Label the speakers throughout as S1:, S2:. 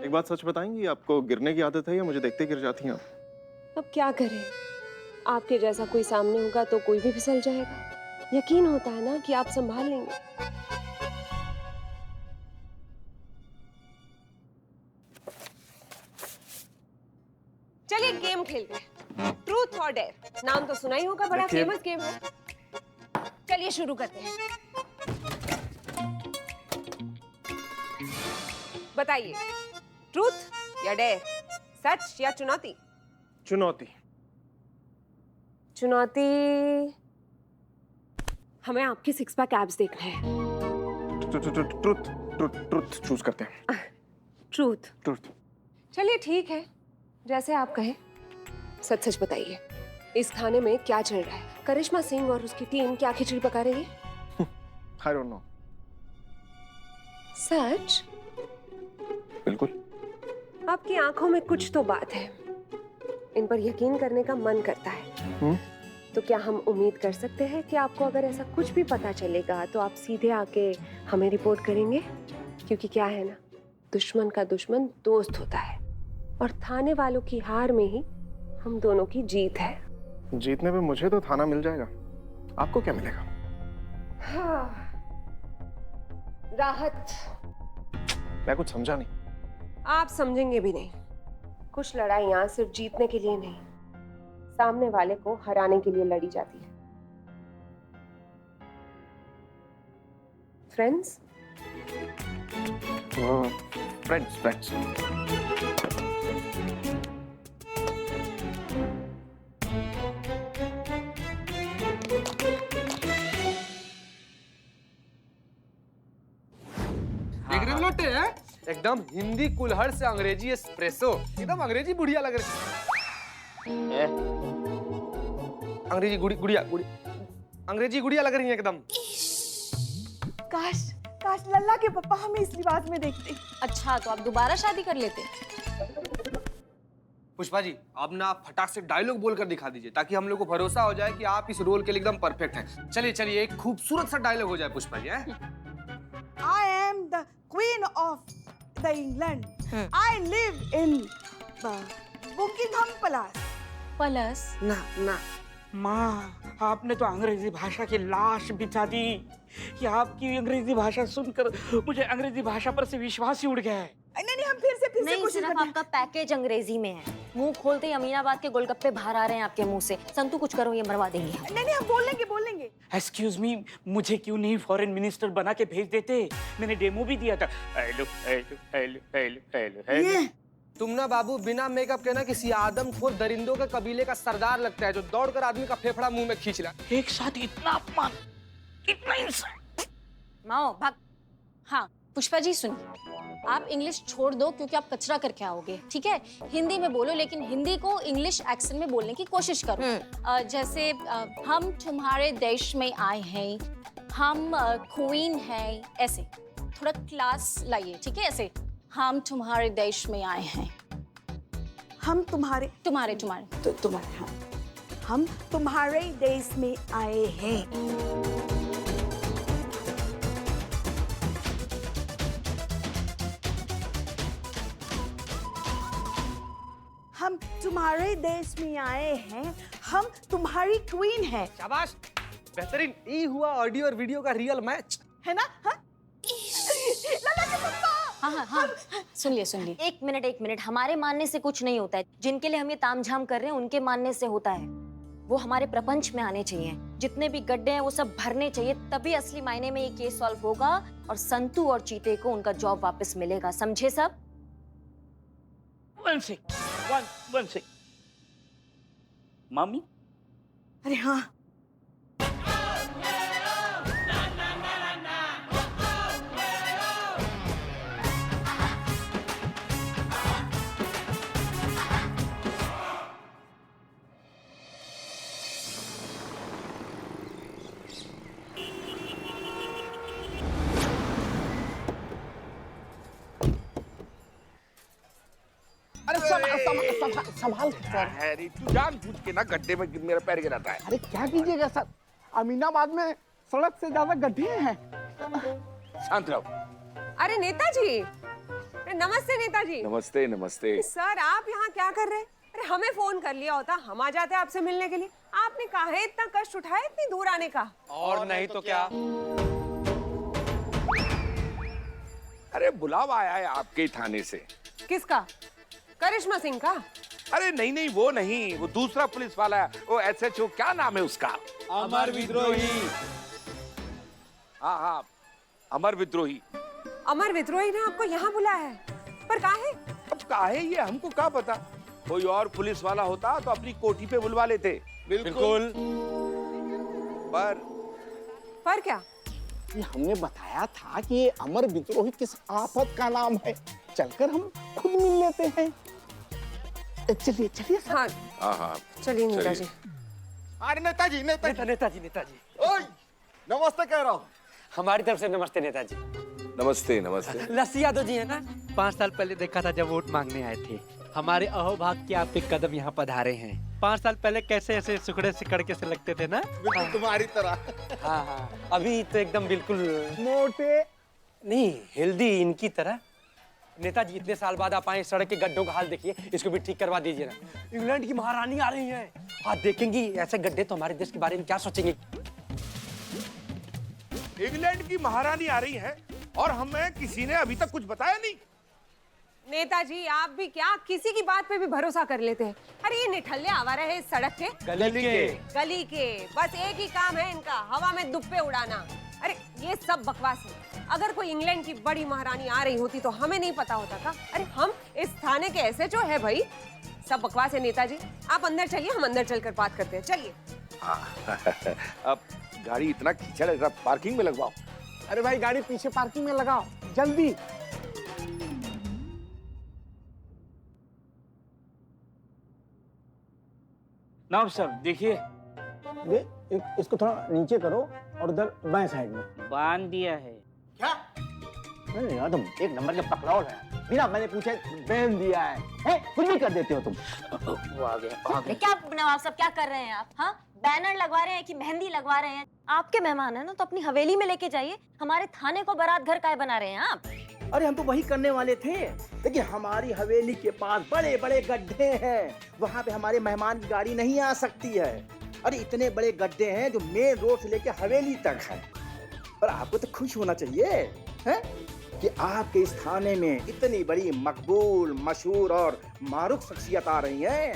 S1: एक बात सच बताएंगी, आपको गिरने की आदत है या मुझे देखते गिर जाती हैं आप?
S2: अब क्या करें, आपके जैसा कोई सामने होगा तो कोई भी फिसल जाएगा। यकीन होता है ना कि आप संभाल लेंगे। चलिए गेम खेलते हैं, ट्रूथ और डेयर। नाम तो सुना ही होगा, बड़ा फेमस गेम है। चलिए शुरू करते हैं। बताइए, ट्रूथ या डेयर, सच या चुनौती?
S1: चुनौती।
S2: चुनौती। हमें आपके सिक्स पैक एब्स देखने हैं।
S1: ट्रुथ ट्रुथ ट्रुथ चूज करते हैं।
S2: ट्रूथ।
S1: ट्रुथ।
S2: चलिए ठीक है, जैसे आप कहें। सच सच बताइए, इस खाने में क्या चल रहा है? करिश्मा सिंह और उसकी टीम क्या खिचड़ी पका रही है?
S1: I don't know.
S2: सच?
S1: बिल्कुल।
S2: आपकी आंखों में कुछ तो बात है, इन पर यकीन करने का मन करता है। तो क्या हम उम्मीद कर सकते हैं कि आपको अगर ऐसा कुछ भी पता चलेगा तो आप सीधे आके हमें रिपोर्ट करेंगे? क्योंकि क्या है ना, दुश्मन का दुश्मन दोस्त होता है, और थाने वालों की हार में ही हम दोनों की जीत है।
S1: जीतने पे मुझे तो थाना मिल जाएगा, आपको क्या मिलेगा?
S2: हाँ, राहत।
S1: मैं कुछ समझा नहीं।
S2: आप समझेंगे भी नहीं। कुछ लड़ाइयां सिर्फ जीतने के लिए नहीं, सामने वाले को हराने के लिए लड़ी जाती है। फ्रेंड्स?
S1: Friends friends.
S3: देख रहे हो लोटे हैं? एकदम हिंदी कुल्हड़ से अंग्रेजी एस्प्रेसो, एकदम अंग्रेजी बुढ़िया लग रही है। अंग्रेजी गुड़िया अंग्रेजी गुड़िया लग रही है एकदम।
S4: काश काश लल्ला के पापा हमें इस लिबास में देखते।
S5: अच्छा, तो आप दोबारा शादी कर लेते?
S3: पुष्पा जी, अब ना आप फटाक से डायलॉग बोलकर दिखा दीजिए ताकि हम लोग को भरोसा हो जाए कि आप इस रोल के लिए एकदम परफेक्ट हैं। चलिए चलिए, एक खूबसूरत सा डायलॉग हो जाए Pushpa ji.
S4: I am the queen of the England. I live in Buckingham Palace.
S5: Plus
S3: ना
S6: माँ, आपने तो अंग्रेजी भाषा की लाश बिछा दी। ये आपकी अंग्रेजी भाषा सुनकर मुझे अंग्रेजी भाषा पर से विश्वास ही उड़ गया है।
S4: नहीं हम फिर से
S5: नहीं,
S4: कोशिश
S5: सिर्फ
S4: करते हैं।
S5: आपका पैकेज अंग्रेजी में है। मुंह खोलते ही अमीनाबाद के गोलगप्पे बाहर आ रहे हैं आपके मुंह से। संतू कुछ करो, ये मरवा देंगे हम।
S4: नहीं हम बोल लेंगे।
S6: एक्सक्यूज मी, मुझे क्यों नहीं फॉरेन मिनिस्टर बना के भेज देते? मैंने डेमो भी दिया था। Hello hello hello hello hello hello.
S3: तुम ना बाबू बिना मेकअप के ना किसी आदमखोर दरिंदों के कबीले का सरदार लगता है जो दौड़कर आदमी का फेफड़ा मुंह में खींच रहा।
S6: एक साथ इतना अपमान, इतना इंसल्ट।
S5: माओ भाग। हाँ पुष्पा जी सुनिए, आप इंग्लिश छोड़ दो क्योंकि आप कचरा करके आओगे, ठीक है? हिंदी में बोलो, लेकिन हिंदी को इंग्लिश एक्सेंट में बोलने की कोशिश करो। जैसे हम तुम्हारे देश में आए हैं, हम क्वीन हैं, ऐसे थोड़ा क्लास लाइए, ठीक है? ऐसे हम तुम्हारे देश में आए हैं।
S4: हम तुम्हारे
S5: तुम्हारे
S4: हाँ। हम तुम्हारे देश में आए हैं। हम तुम्हारे देश में आए हैं, हम तुम्हारी क्वीन हैं।
S3: शाबाश, बेहतरीन। ये हुआ ऑडियो और वीडियो का रियल मैच,
S4: है ना? हाँ? लल्ला के पापा।
S5: हाँ, सुन लिए। एक मिनट, हमारे मानने से कुछ नहीं होता है। जिनके लिए हम ये तामझाम कर रहे हैं उनके मानने से होता है। वो हमारे प्रपंच में आने चाहिए, जितने भी गड्ढे हैं वो सब भरने चाहिए, तभी असली मायने में ये केस सॉल्व होगा और संतू और चीते को उनका जॉब वापस मिलेगा। समझे सब?
S6: One sec. मामी,
S4: अरे हाँ,
S7: संभाल सर। हैरी, तू जानबूझ के ना गड्ढे में मेरा पैर गिराता है।
S8: अरे क्या कीजिएगा सर, अमीनाबाद में सड़क से ज्यादा गड्ढे हैं।
S7: शांत रहो।
S2: अरे नेताजी, नमस्ते नेताजी।
S7: नमस्ते नमस्ते।
S2: सर आप यहाँ क्या कर रहे हैं? अरे हमें फोन कर लिया होता, हम आ जाते आपसे मिलने के लिए। आपने काहे इतना कष्ट उठाया इतनी दूर आने का?
S3: और नहीं तो क्या।
S7: अरे बुलावा आया है आपके ही थाने से।
S2: किसका? करिश्मा सिंह का?
S7: अरे नहीं नहीं, वो नहीं, वो दूसरा पुलिस वाला है, वो SHO, क्या नाम है उसका?
S3: अमर विद्रोही।
S7: हाँ हाँ, अमर विद्रोही।
S2: अमर विद्रोही ने आपको यहाँ बुलाया है, पर काहे?
S7: अब काहे ये हमको क्या पता, कोई और पुलिस वाला होता तो अपनी कोठी पे बुलवा लेते।
S3: बिल्कुल।
S7: पर
S2: क्या?
S8: ये हमने बताया था कि ये अमर विद्रोही किस आफत का नाम है, चलकर हम खुद मिल लेते हैं। चलिए चलिए सर।
S2: हाँ
S7: हाँ हाँ
S2: चलिए नेताजी।
S8: अरे नेताजी नेताजी
S9: नेताजी
S8: ओए नमस्ते कह रहा हूँ।
S9: हमारी तरफ से नमस्ते नेताजी।
S7: नमस्ते नमस्ते।
S9: लस्सी यादव जी है ना? 5 साल पहले देखा था जब वोट मांगने आए थे, हमारे अहोभाग्य के आपके कदम यहाँ पधारे हैं। 5 साल पहले कैसे ऐसे सुखड़े सिकड़के से लगते थे ना?
S8: बिल्कुल तुम्हारी तरह।
S9: हाँ हाँ, अभी तो एकदम बिल्कुल
S8: मोटे
S9: नहीं, हेल्दी इनकी तरह। नेताजी इतने साल बाद आप आए, सड़क के गड्ढों का हाल देखिए, इसको भी ठीक करवा दीजिए ना। इंग्लैंड की महारानी आ रही है, आप देखेंगी ऐसे गड्ढे तो हमारे देश के बारे में क्या सोचेंगे।
S7: इंग्लैंड की महारानी आ रही है और हमें किसी ने अभी तक कुछ बताया नहीं।
S2: नेताजी आप भी क्या किसी की बात पे भी भरोसा कर लेते हैं? अरे ये निठल्ले आवारा है इस सड़क के, गली के बस एक ही काम है इनका, हवा में दुप्पे उड़ाना। अरे ये सब बकवास है। अगर कोई इंग्लैंड की बड़ी महारानी आ रही होती तो हमें नहीं पता होता था? अरे हम इस थाने के SHO है भाई। सब बकवास है नेताजी, आप अंदर चलिए, हम अंदर चलकर बात करते हैं। चलिए।
S7: अब गाड़ी इतना कीचड़ है, पार्किंग में लगवाओ।
S8: अरे भाई गाड़ी पीछे पार्किंग में लगाओ जल्दी।
S6: नवाब साहब देखिए।
S8: इसको थोड़ा नीचे करो और उधर बाएं साइड में
S6: बांध दिया है।
S8: क्या? नहीं यार तुम एक नंबर के पकड़ाओ है, बिना मैंने पूछे बैन दिया है? कुछ भी कर देते हो तुम।
S6: वो आ गया।
S5: क्या नवाब साहब क्या कर रहे हैं आप? हाँ, बैनर लगवा रहे हैं कि मेहंदी लगवा रहे हैं? आपके मेहमान है ना, तो अपनी हवेली में लेके जाइए। हमारे थाने को बारात घर काहे बना रहे हैं आप?
S8: अरे हम तो वही करने वाले थे, लेकिन हमारी हवेली के पास बड़े बड़े गड्ढे हैं, वहाँ पे हमारे मेहमान की गाड़ी नहीं आ सकती है। अरे इतने बड़े गड्ढे हैं जो मेन रोड से लेकर हवेली तक है। और आपको तो खुश होना चाहिए हैं कि आपके इस थाने में इतनी बड़ी मकबूल, मशहूर और मारूफ शख्सियत आ रही हैं।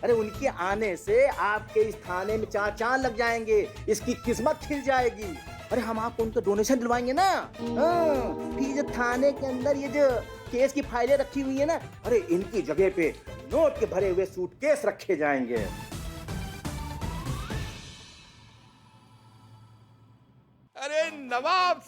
S8: अरे उनके आने से आपके इस थाने में चार चांद लग जाएंगे, इसकी किस्मत खिल जाएगी। अरे हम आपको उनका डोनेशन दिलवाएंगे ना। ये जो थाने के अंदर ये जो केस की फाइलें रखी हुई है ना, अरे इनकी जगह पे नोट के भरे हुए सूटकेस रखे जाएंगे।
S7: अरे नवाब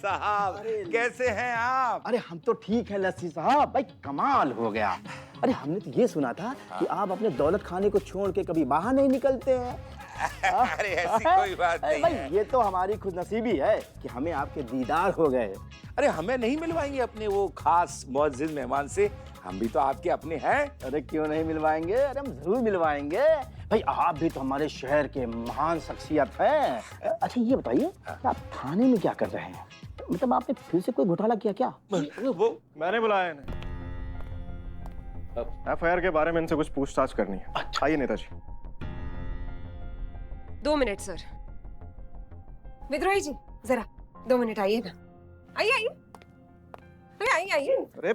S7: साहब कैसे हैं आप?
S8: अरे हम तो ठीक है लस्सी साहब, भाई कमाल हो गया। अरे हमने तो ये सुना था कि आप अपने दौलत खाने को छोड़ के कभी बाहर नहीं निकलते हैं।
S7: अरे ऐसी कोई बात नहीं
S8: भाई
S7: है।
S8: ये तो हमारी खुशनसीबी है कि हमें आपके दीदार हो गए।
S7: अरे हमें नहीं मिलवाएंगे अपने वो खास मुअज्जिज मेहमान से? हम भी तो आपके अपने हैं।
S8: अरे क्यों नहीं मिलवाएंगे, अरे हम जरूर मिलवाएंगे। भाई आप भी तो हमारे शहर के महान शख्सियत हैं। अच्छा ये बताइए कि आप थाने में क्या कर रहे हैं? मतलब आपने फिर से कोई घोटाला किया क्या?
S7: वो
S1: मैंने बुलाया इन्हें, FIR के बारे में इनसे कुछ पूछताछ करनी है। आइए नेताजी।
S2: 2 minute sir. विद्रोही जी जरा 2 मिनट आइए ना। आइए आइए, अरे आइए आइए।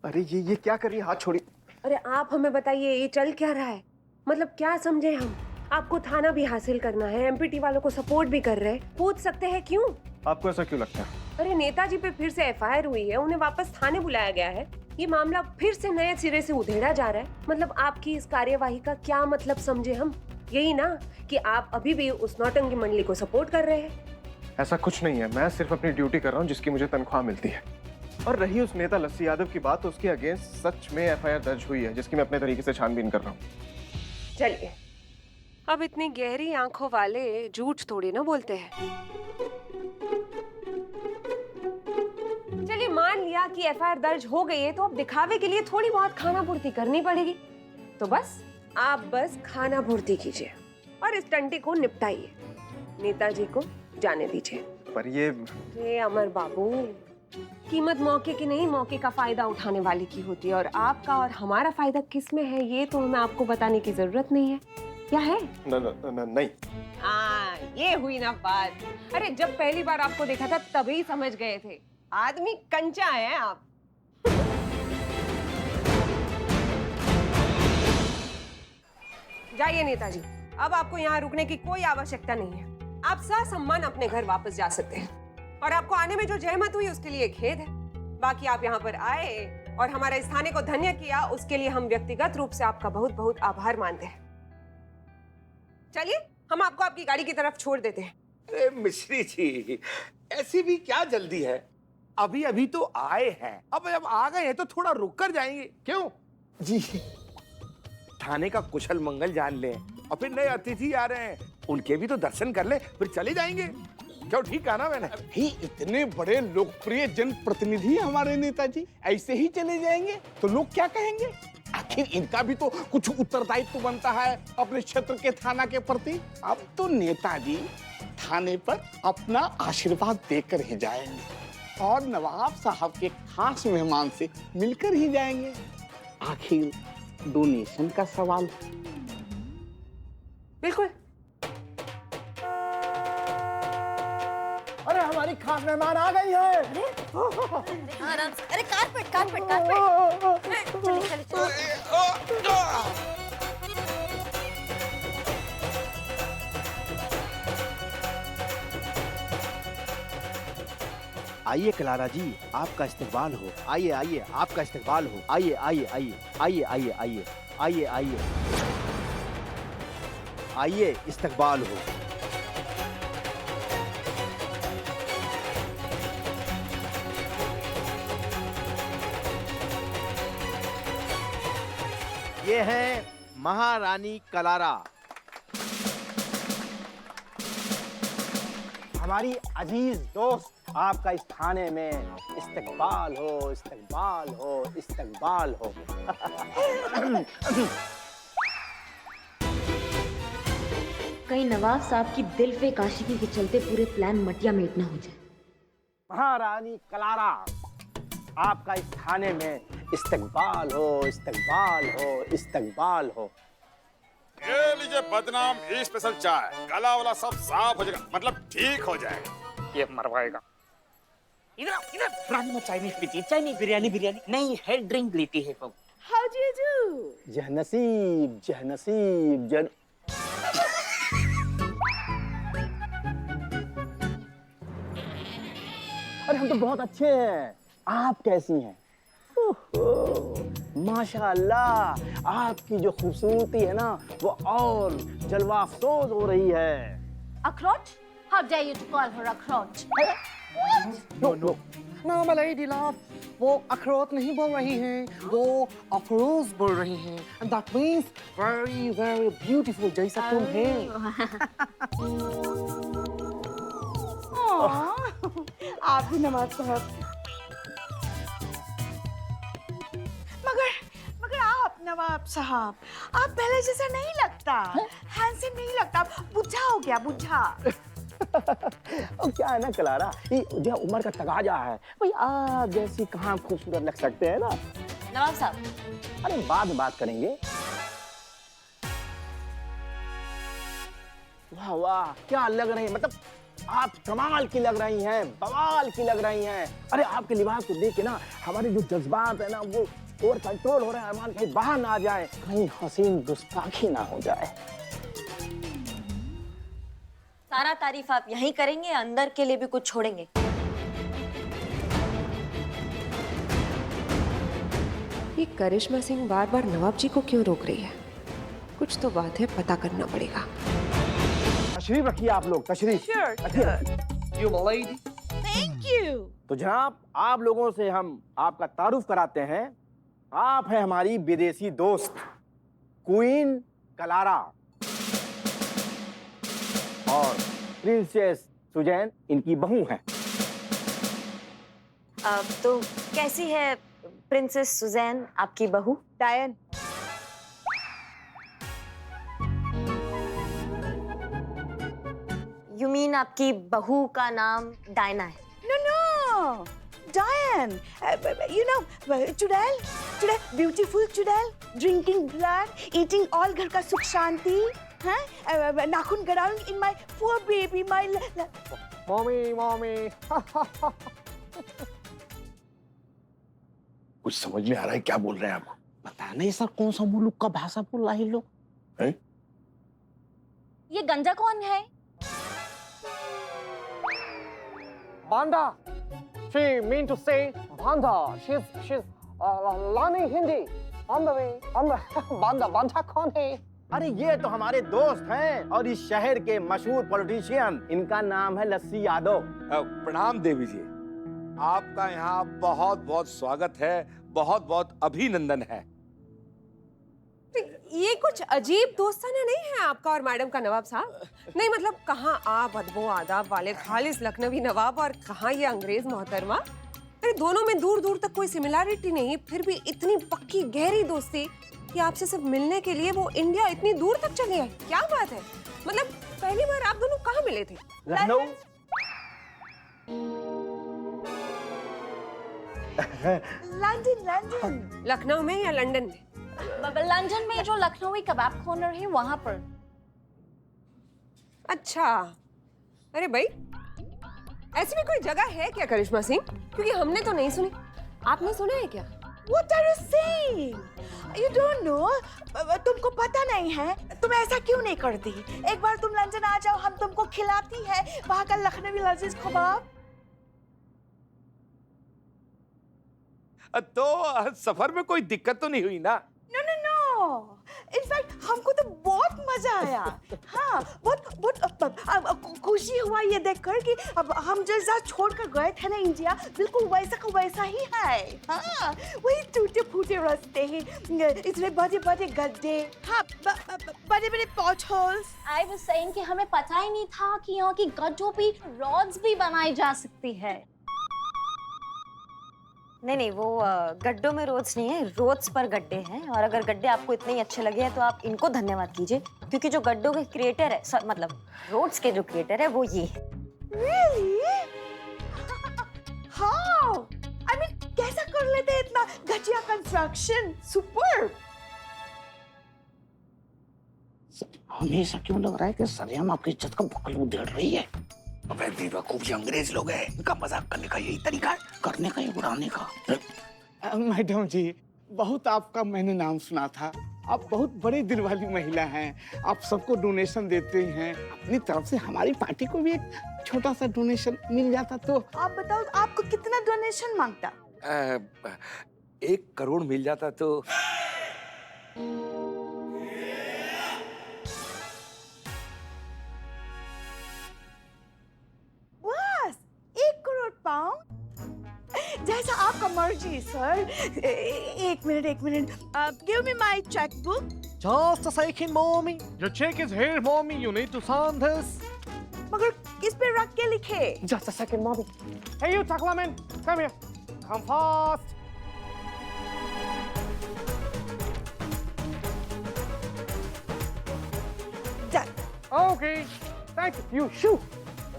S1: अरे ये क्या कर रही है? हाथ छोड़िए।
S2: अरे आप हमें बताइए ये चल क्या रहा है? मतलब क्या समझे हम? आपको थाना भी हासिल करना है, MPT वालों को सपोर्ट भी कर रहे हैं। पूछ सकते हैं क्यों?
S1: आपको ऐसा क्यों लगता है?
S2: अरे नेताजी पे फिर से FIR हुई है, उन्हें वापस थाने बुलाया गया है। ये मामला फिर से नए सिरे से उधेड़ा जा रहा है। मतलब आपकी इस कार्यवाही का क्या मतलब समझे हम? यही ना कि आप अभी भी उस नौटंकी मंडली को सपोर्ट कर रहे हैं।
S1: ऐसा कुछ नहीं है, मैं सिर्फ अपनी ड्यूटी कर रहा हूँ जिसकी मुझे तनख्वाह मिलती है। और रही उस नेता लस्सी यादव की बात, तो उसके अगेंस्ट सच में FIR दर्ज हुई है जिसकी मैं अपने तरीके से छानबीन कर रहा हूँ।
S2: चलिए, अब इतनी गहरी आंखों वाले झूठ थोड़ी ना बोलते हैं। चलिए मान लिया कि FIR दर्ज हो गई है, तो अब दिखावे के लिए थोड़ी बहुत खाना पूर्ति करनी पड़ेगी। तो बस आप बस खाना पूर्ति कीजिए और इस टंटे को निपटाइए। नेताजी को जाने दीजिए।
S1: पर ये
S2: अमर बाबू, कीमत मौके की नहीं, मौके का फायदा उठाने वाले की होती है। और आपका और हमारा फायदा किस में है ये तो मैं आपको बताने की जरूरत नहीं है, क्या है?
S1: नहीं।
S2: ये हुई ना बात। अरे जब पहली बार आपको देखा था तभी समझ गए थे, आदमी कंचा है आप। जाइए नेताजी, अब आपको यहाँ रुकने की कोई आवश्यकता नहीं है। आप ससम्मान अपने घर वापस जा सकते हैं। और आपको आने में जो जहमत हुई उसके लिए खेद है। बाकी आप यहाँ पर आए और हमारा इस थाने को धन्य किया, उसके लिए हम व्यक्तिगत रूप से आपका बहुत बहुत आभार मानते हैं। चलिए हम आपको आपकी गाड़ी की तरफ छोड़ देते हैं।
S7: अरे मिश्री जी, ऐसी भी क्या जल्दी है? अभी अभी तो आए हैं, अब जब आ गए हैं तो थोड़ा रुक कर जाएंगे। क्यों जी? थाने का कुशल मंगल जान लें और फिर नए अतिथि आ रहे हैं, उनके भी तो दर्शन कर ले, फिर चले जाएंगे। क्यों, ठीक कहा ना मैंने?
S10: ही इतने बड़े लोकप्रिय जनप्रतिनिधि हैं हमारे नेताजी, ऐसे ही चले जाएंगे तो लोग क्या कहेंगे? आखिर इनका भी तो कुछ उत्तरदायित्व बनता है अपने क्षेत्र के थाना के प्रति। अब तो नेताजी थाने पर अपना आशीर्वाद देकर ही जाएंगे और नवाब साहब के खास मेहमान से मिलकर ही जाएंगे। आखिर डोनेशन का सवाल।
S2: बिल्कुल।
S8: अरे हमारी खास मेहमान आ गई है।
S5: आराम से, अरे कारपेट कारपेट कारपेट। चलिए चलिए चलिए।
S8: आइए क्लारा जी, आपका इस्तकबाल हो। आइए आइए, आपका इस्तकबाल हो। आइए आइए आइए आइए आइए आइए आइए आइए आइए, इस्तकबाल हो। ये है महारानी कलारा, हमारी अजीज दोस्त। आपका इस थाने में इस्तकबाल हो, इस्तकबाल हो, इस्तकबाल हो।
S11: कहीं नवाब साहब की दिल पे काशिकी के चलते पूरे प्लान मटिया मेट ना हो जाए।
S8: महारानी कलारा, आपका इस थाने में इस्तकबाल हो, इस्तकबाल हो, इस्तकबाल हो।
S10: ये लीजिए बदनाम स्पेशल चाय, गला वाला सब साफ हो जाएगा, मतलब ठीक हो जाएगा।
S6: ये मरवाएगा। इधर इधर, रानी में चाइनीज पीती, चाइनीज बिरयानी बिरयानी नहीं है, ड्रिंक लेती है वो।
S4: How do you do?
S8: जहनसीब जहनसीब जन। अरे हम तो बहुत अच्छे हैं, आप कैसी हैं? माशाअल्लाह, आपकी जो खूबसूरती है ना वो और जलवा अफरोज हो रही है।
S5: अखरोट? How dare you to call her अखरोट?
S8: नो नो,
S6: ना मलाइडी लव, वो अखरोट नहीं बोल रही हैं, वो अफरोज बोल रही हैं। And that means very very beautiful, जैसा तुम हैं।
S4: आप भी नवाब साहब। मगर आप नवाब साहब, आप पहले जैसा नहीं लगता, हैंडसम नहीं लगता, बुढ़ा हो गया, बुढ़ा।
S8: और क्या है ना कलारा, ये जो उम्र का तगाजा है, भाई आप जैसी कहाँ खूबसूरत लग सकते हैं ना।
S5: नवाब साहब,
S8: अरे बाद में बात करेंगे। वाह वाह, क्या लग रही है, मतलब आप कमाल की लग रही हैं, बवाल की लग रही हैं। अरे आपके लिबास को देख के ना हमारे जो जज्बात है ना वो ओवर कंट्रोल हो रहे हैं। अरमान कहीं बाहर ना आ जाए, कहीं हसीन गुस्ताखी ना हो जाए।
S11: सारा तारीफ आप यहीं करेंगे, अंदर के लिए भी कुछ छोड़ेंगे?
S2: ये करिश्मा सिंह बार बार नवाब जी को क्यों रोक रही है? कुछ तो बात है, पता करना पड़ेगा।
S8: तशरीफ रखिए आप लोग, तशरीफ रखिए।
S6: You my lady.
S4: Thank you.
S8: तो जनाब, आप लोगों से हम आपका तारुफ कराते हैं। आप हैं हमारी विदेशी दोस्त क्वीन कलारा और प्रिंसेस सुजैन इनकी बहू हैं।
S11: तो कैसी है प्रिंसेस सुजैन आपकी बहू?
S4: डायन।
S11: यू मीन आपकी बहू का नाम डायना है?
S4: No, no. Diane, you know, चुड़ैल, beautiful चुड़ैल, drinking blood, eating all घर का सुख शांति, हैं? नाखून गड़ाऊंगी in my poor baby, my
S6: mummy
S7: कुछ समझ में आ रहा है क्या बोल रहे हैं आप?
S6: पता नहीं सर कौन सा मुल्क का भाषा बोल रहा है लोग।
S7: हैं?
S5: ये गंजा कौन है?
S6: Banda. She mean to say Banda. She's learning Hindi. On the way. Banda कौन है?
S8: अरे ये तो हमारे दोस्त हैं और इस शहर के मशहूर पॉलिटिशियन। इनका नाम है लस्सी यादव।
S7: प्रणाम देवी जी, आपका यहाँ बहुत बहुत स्वागत है, बहुत बहुत अभिनंदन है।
S2: ये कुछ अजीब दोस्ताना नहीं है आपका और मैडम का नवाब साहब? नहीं मतलब कहाँ आप अदबो आदाब वाले खालिस लखनवी नवाब और कहाँ ये अंग्रेज मोहतरमा? अरे दोनों में दूर दूर तक कोई सिमिलैरिटी नहीं, फिर भी इतनी पक्की गहरी दोस्ती कि आपसे सिर्फ मिलने के लिए वो इंडिया इतनी दूर तक चले आए। क्या बात है? मतलब पहली बार आप दोनों कहाँ मिले थे?
S8: लखनऊ।
S4: लंदन।
S2: लखनऊ में या लंदन में?
S5: लंदन में जो लखनवी कबाब कॉर्नर है वहां पर।
S2: अच्छा, अरे भाई ऐसी भी कोई जगह है क्या करिश्मा सिंह? क्योंकि हमने तो नहीं सुनी। आपने सुना है क्या?
S4: What are you saying? You don't know? तुमको पता नहीं है? तुम ऐसा क्यों नहीं करती? एक बार तुम लंदन आ जाओ, हम तुमको खिलाती है वहाँ का लखनवी लजीज कबाब।
S7: तो सफर में कोई दिक्कत तो नहीं हुई ना?
S4: No. इनफैक्ट हमको तो बहुत मजा आया। हाँ, बहुत खुशी हुआ ये देखकर कि अब हम जैसा छोड़कर गए थे ना इंडिया, बिल्कुल वैसा का वैसा ही है। हाँ, वही टूटे फूटे रास्ते हैं, इतने बड़े बड़े गड्ढे, हाँ, बड़े बड़े पॉच होल्स।
S5: आई वाज सेइंग कि हमें पता ही नहीं था कि यहाँ की गड्ढों पे रॉड्स भी बनाई जा सकती है।
S11: नहीं वो गड्ढों में रोड्स नहीं है, रोड्स पर गड्ढे हैं। और अगर गड्ढे आपको इतने ही अच्छे लगे हैं तो आप इनको धन्यवाद कीजिए, क्योंकि जो गड्ढों के क्रिएटर है, मतलब रोड्स के जो क्रिएटर है वो ये है।
S4: Really? How? I mean, कैसा कर लेते हैं इतना घटिया कंस्ट्रक्शन? सुपर।
S10: हमेशा क्यों लग रहा है कि सरेआम आपकी इज्जत का बकल उधेड़ रही है?
S7: अबे बेवकूफ, ये अंग्रेज लोग हैं, इनका मजाक करने का यही तरीका है,
S10: करने का या उड़ाने का। मैडम जी, बहुत आपका मैंने नाम सुना था। आप बहुत बड़े दिल वाली महिला हैं, आप सबको डोनेशन देते हैं। अपनी तरफ से हमारी पार्टी को भी एक छोटा सा डोनेशन मिल जाता तो।
S4: आप बताओ आपको कितना डोनेशन मांगता?
S7: 1 करोड़ मिल जाता तो।
S4: बस 1 करोड़ पाउंड? जैसा आपका मर्जी सर। एक minute. Give me my checkbook.
S6: Just a second, mommy. Your check is here, mommy. You need to sign this.
S4: मगर किस पे रख के लिखे?
S6: Just a second, mommy. Hey, you Taklaman, come here. Come fast.
S4: Done.
S6: Okay. Thank you. You shoot.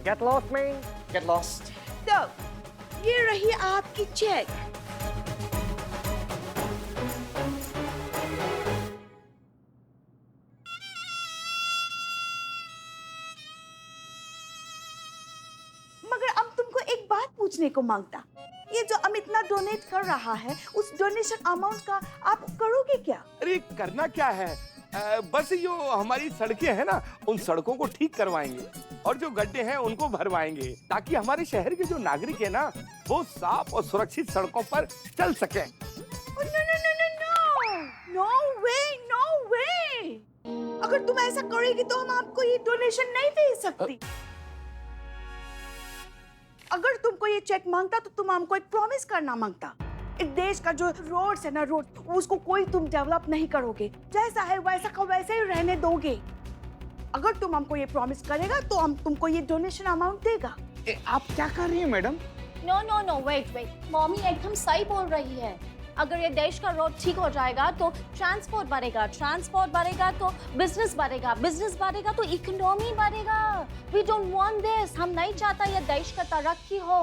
S6: Get lost, man. Get lost.
S4: तो ये रही आपकी चेक। मगर अब तुमको एक बात पूछने को मांगता, ये जो अमित इतना डोनेट कर रहा है, उस डोनेशन अमाउंट का आप करोगे क्या?
S7: अरे करना क्या है, बस जो हमारी सड़कें हैं ना, उन सड़कों को ठीक करवाएंगे और जो गड्ढे हैं उनको भरवाएंगे, ताकि हमारे शहर के जो नागरिक हैं ना, वो साफ और सुरक्षित सड़कों पर चल सकें।
S4: नो वे। अगर तुम ऐसा करोगी तो हम आपको ये डोनेशन नहीं दे सकती। अगर तुमको ये चेक मांगता तो तुम हमको एक प्रॉमिस करना मांगता। इस देश का जो रोड्स है ना, उसको कोई तुम डेवलप नहीं करोगे, जैसा है वैसा का वैसे ही रहने दोगे। अगर तुम हमको ये प्रॉमिस करेगा तो हम तुमको ये डोनेशन अमाउंट देगा।
S10: आप क्या कर रही हैं मैडम?
S5: नो वेट, मम्मी एकदम सही बोल रही है। अगर ये देश का रोड ठीक हो जाएगा तो ट्रांसपोर्ट बढ़ेगा तो बिजनेस बढ़ेगा तो इकोनॉमी बढ़ेगा। We don't want this. हम नहीं चाहता ये देश का तरक्की हो।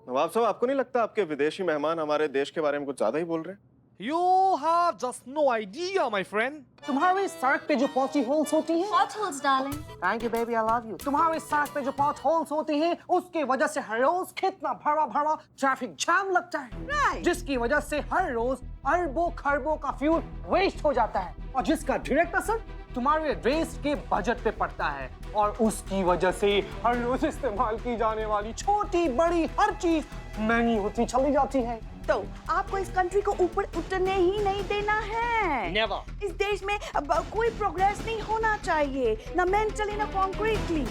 S1: नवाब साहब, आपको नहीं लगता आपके विदेशी मेहमान हमारे देश के बारे में कुछ ज्यादा ही बोल रहे हैं?
S12: You have just no idea, my friend.
S6: तुम्हारे सड़क पे जो पॉटी होल्स होती हैं,
S5: Potholes, darling.
S6: Thank you baby, I love you. तुम्हारे सड़क पे जो पॉट होल्स होती हैं, उसकी वजह से हर रोज कितना भरा भरा ट्रैफिक जाम लगता है,
S4: Right.
S6: जिसकी वजह से हर रोज अरबों खरबों का फ्यूल वेस्ट हो जाता है, और जिसका डायरेक्ट असर तुम्हारे देश के बजट पे पड़ता है, और उसकी वजह से हर रोज इस्तेमाल की जाने वाली छोटी बड़ी हर चीज महंगी होती चली जाती है।
S4: तो आपको इस कंट्री को ऊपर उतरने ही नहीं देना है।
S6: Never.
S4: इस देश में अब कोई प्रोग्रेस नहीं होना चाहिए, ना मेंटली ना कॉन्क्रीटली।